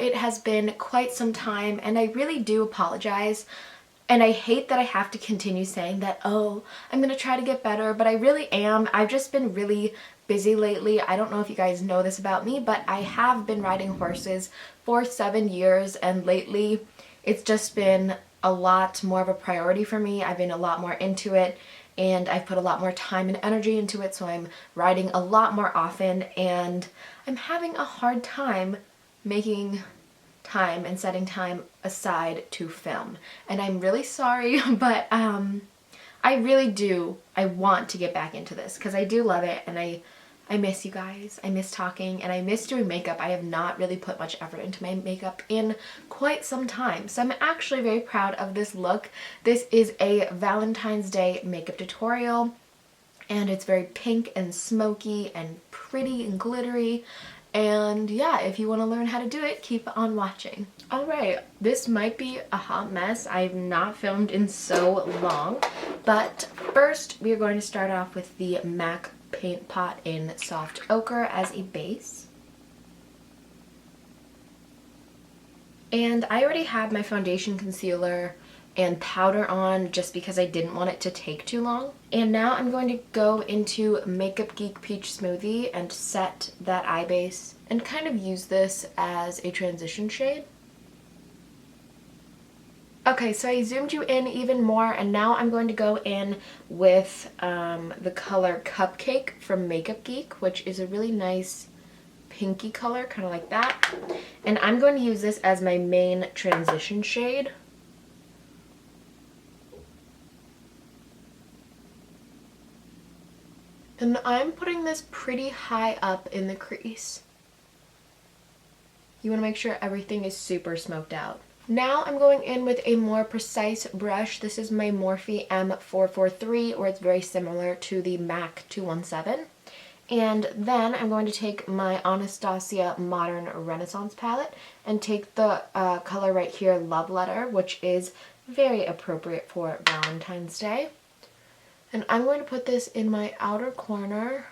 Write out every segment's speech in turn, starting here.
it has been quite some time, and I really do apologize. And I hate that I have to continue saying that, oh, I'm gonna try to get better, but I really am. I've just been really busy lately. I don't know if you guys know this about me, but I have been riding horses for 7 years, and lately it's just been a lot more of a priority for me. I've been a lot more into it, and I've put a lot more time and energy into it, so I'm riding a lot more often, and I'm having a hard time making time and setting time aside to film. And I'm really sorry, but I really do. I want to get back into this because I do love it, and I miss you guys. I miss talking, and I miss doing makeup. I have not really put much effort into my makeup in quite some time. So I'm actually very proud of this look. This is a Valentine's Day makeup tutorial, and it's very pink and smoky and pretty and glittery. And yeah, if you want to learn how to do it, keep on watching. Alright, this might be a hot mess. I've not filmed in so long, but first we are going to start off with the MAC Paint Pot in Soft Ochre as a base. And I already have my foundation, concealer, and powder on just because I didn't want it to take too long. And now I'm going to go into Makeup Geek Peach Smoothie and set that eye base and kind of use this as a transition shade. Okay, so I zoomed you in even more, and now I'm going to go in with the color Cupcake from Makeup Geek, which is a really nice pinky color, kind of like that. And I'm going to use this as my main transition shade. And I'm putting this pretty high up in the crease. You want to make sure everything is super smoked out. Now I'm going in with a more precise brush. This is my Morphe M443, or it's very similar to the MAC 217. And then I'm going to take my Anastasia Modern Renaissance palette and take the color right here, Love Letter, which is very appropriate for Valentine's Day. And I'm going to put this in my outer corner.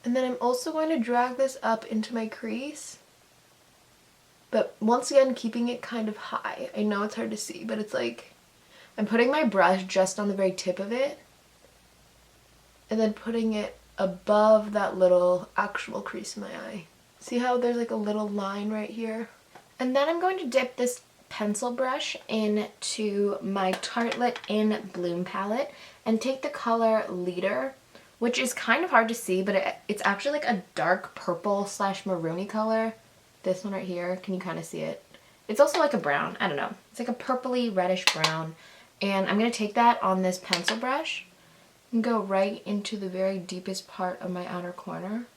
And then I'm also going to drag this up into my crease. But once again, keeping it kind of high. I know it's hard to see, but it's like I'm putting my brush just on the very tip of it. And then putting it above that little actual crease in my eye. See how there's like a little line right here? And then I'm going to dip this pencil brush into my Tartelette in Bloom palette and take the color Leader, which is kind of hard to see, but it's actually like a dark purple slash maroony color. This one right here, can you kind of see it? It's also like a brown, I don't know. It's like a purpley reddish brown. And I'm going to take that on this pencil brush and go right into the very deepest part of my outer corner.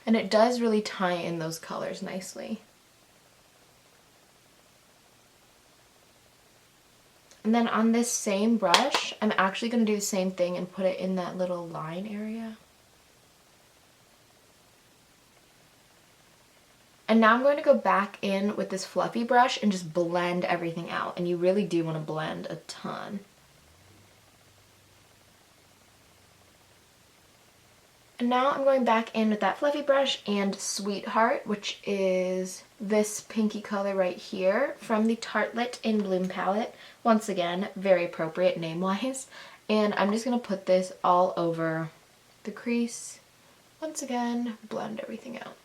And it does really tie in those colors nicely. And then on this same brush, I'm actually going to do the same thing and put it in that little line area. And now I'm going to go back in with this fluffy brush and just blend everything out. And you really do want to blend a ton. And now I'm going back in with that fluffy brush and Sweetheart, which is this pinky color right here from the Tartelette in Bloom palette. Once again, very appropriate name-wise. And I'm just going to put this all over the crease. Once again, blend everything out.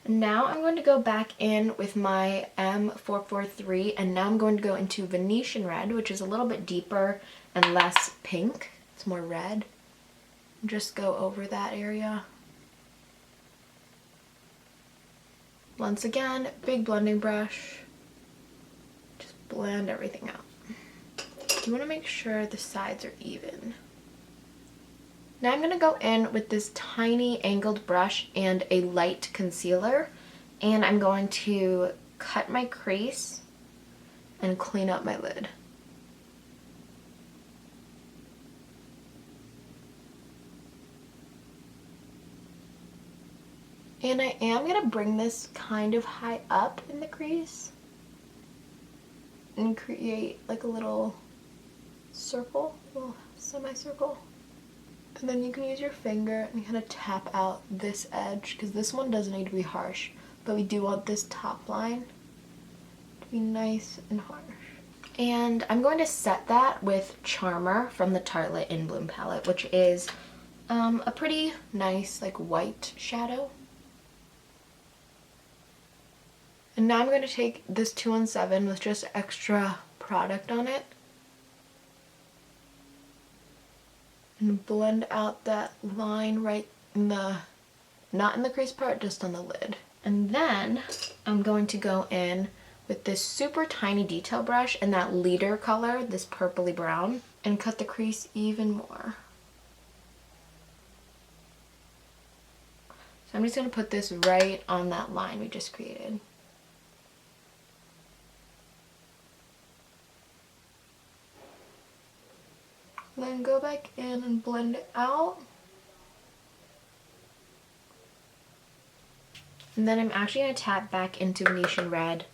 Now I'm going to go back in with my M443, and now I'm going to go into Venetian Red, which is a little bit deeper and less pink. It's more red. Just go over that area. Once again, big blending brush. Just blend everything out. You want to make sure the sides are even. Now I'm going to go in with this tiny angled brush and a light concealer, and I'm going to cut my crease and clean up my lid. And I am going to bring this kind of high up in the crease and create like a little circle, a little semicircle. And then you can use your finger and kind of tap out this edge, because this one doesn't need to be harsh, but we do want this top line to be nice and harsh. And I'm going to set that with Charmer from the Tartelette In Bloom palette, which is a pretty nice like white shadow. And now I'm going to take this 217 with just extra product on it and blend out that line right in the, not in the crease part, just on the lid. And then I'm going to go in with this super tiny detail brush in that leader color, this purpley brown, and cut the crease even more. So I'm just going to put this right on that line we just created. Then go back in and blend it out. And then I'm actually going to tap back into Venetian Red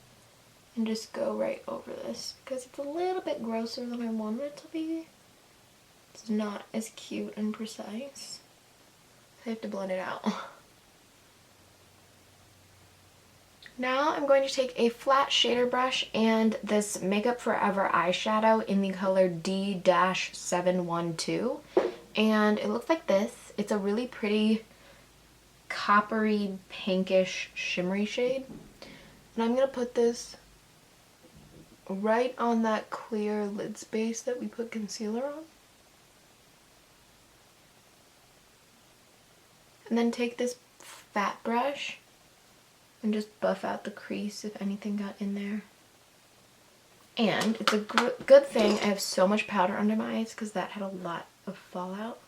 and just go right over this because it's a little bit grosser than I wanted it to be. It's not as cute and precise. I have to blend it out. Now I'm going to take a flat shader brush and this Makeup Forever eyeshadow in the color D-712. And it looks like this. It's a really pretty coppery, pinkish, shimmery shade. And I'm going to put this right on that clear lid space that we put concealer on. And then take this fat brush and just buff out the crease if anything got in there. And it's a good thing I have so much powder under my eyes because that had a lot of fallout.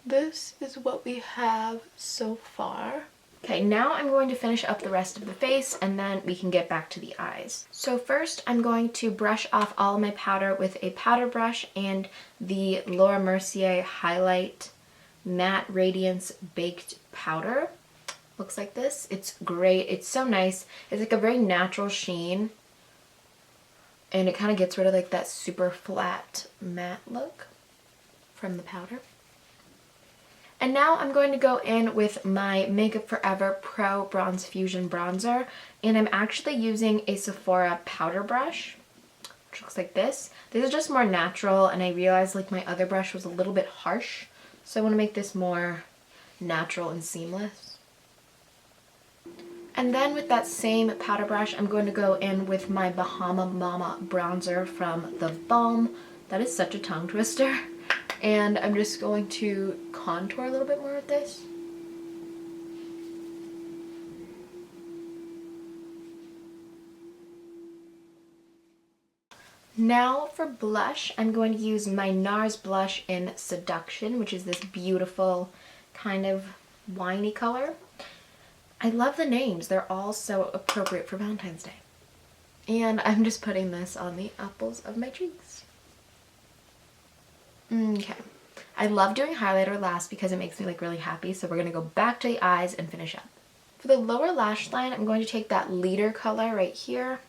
This is what we have so far. Okay, now I'm going to finish up the rest of the face and then we can get back to the eyes. So first I'm going to brush off all of my powder with a powder brush and the Laura Mercier Highlight Matte Radiance Baked Powder. Looks like this. It's great. It's so nice. It's like a very natural sheen and it kind of gets rid of like that super flat matte look from the powder. And now I'm going to go in with my Makeup Forever Pro Bronze Fusion Bronzer. And I'm actually using a Sephora powder brush, which looks like this. This is just more natural and I realized like my other brush was a little bit harsh. So I want to make this more natural and seamless. And then with that same powder brush, I'm going to go in with my Bahama Mama bronzer from the Balm. That is such a tongue twister. And I'm just going to contour a little bit more with this. Now for blush, I'm going to use my Nars blush in Seduction, which is this beautiful kind of winey color. I love the names. They're all so appropriate for Valentine's Day. And I'm just putting this on the apples of my cheeks. Okay. I love doing highlighter last because it makes me like really happy, so we're going to go back to the eyes and finish up. For the lower lash line, I'm going to take that leader color right here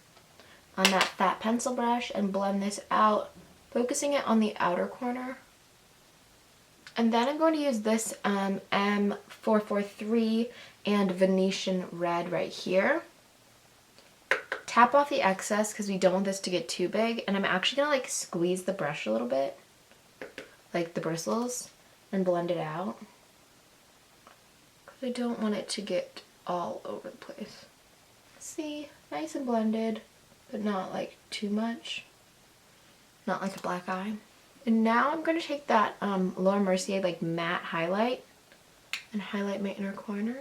on that fat pencil brush and blend this out, focusing it on the outer corner. And then I'm going to use this M443 and Venetian Red right here. Tap off the excess because we don't want this to get too big, and I'm actually going to like squeeze the brush a little bit, like the bristles, and blend it out because I don't want it to get all over the place. See, nice and blended, but not like too much, not like a black eye. And now I'm going to take that Laura Mercier like matte highlight and highlight my inner corners.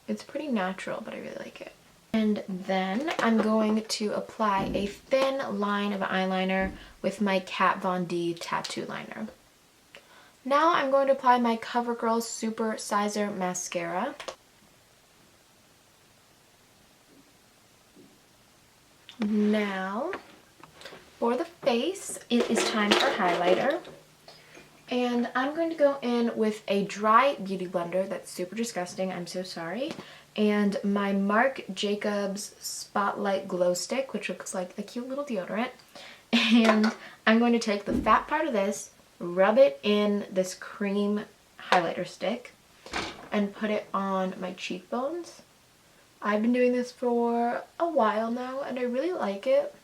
It's pretty natural, but I really like it. And then I'm going to apply a thin line of eyeliner with my Kat Von D tattoo liner. Now I'm going to apply my CoverGirl Super Sizer Mascara. Now, for the face, it is time for highlighter. And I'm going to go in with a dry beauty blender that's super disgusting, I'm so sorry. and my Marc Jacobs Spotlight Glow Stick, which looks like a cute little deodorant. And I'm going to take the fat part of this, rub it in this cream highlighter stick, and put it on my cheekbones. I've been doing this for a while now, and I really like it.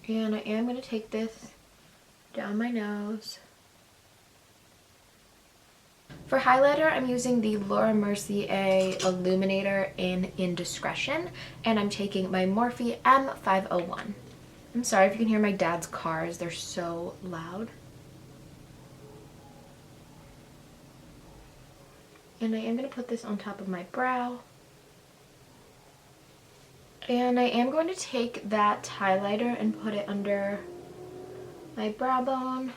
And I am going to take this down my nose. For highlighter, I'm using the Mercier Illuminator in Indiscretion, and I'm taking my Morphe M501. I'm sorry if you can hear my dad's cars, they're so loud. And I am going to put this on top of my brow. And I am going to take that highlighter and put it under my brow bone.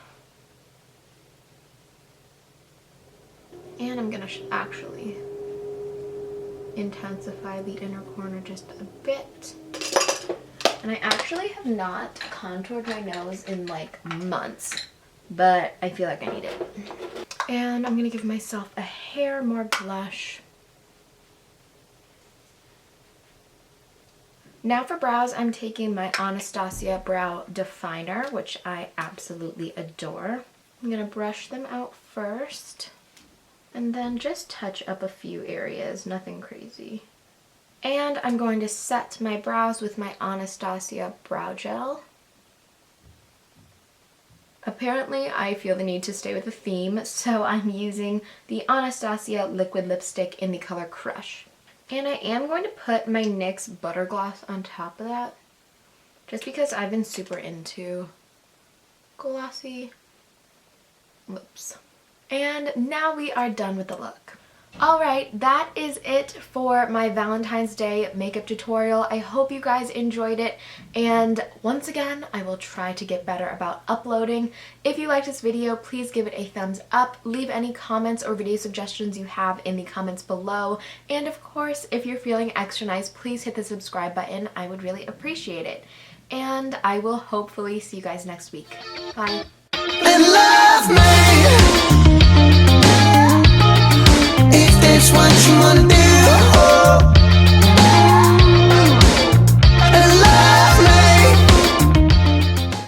And I'm going to actually intensify the inner corner just a bit. And I actually have not contoured my nose in like months, but I feel like I need it. And I'm going to give myself a hair more blush. Now for brows, I'm taking my Anastasia Brow Definer, which I absolutely adore. I'm going to brush them out first, and then just touch up a few areas, nothing crazy. And I'm going to set my brows with my Anastasia Brow Gel. Apparently, I feel the need to stay with the theme, so I'm using the Anastasia Liquid Lipstick in the color Crush. And I am going to put my NYX Butter Gloss on top of that, just because I've been super into glossy lips. And now we are done with the look. Alright, that is it for my Valentine's Day makeup tutorial. I hope you guys enjoyed it, and once again, I will try to get better about uploading. If you liked this video, please give it a thumbs up. Leave any comments or video suggestions you have in the comments below, and of course, if you're feeling extra nice, please hit the subscribe button. I would really appreciate it. And I will hopefully see you guys next week. Bye!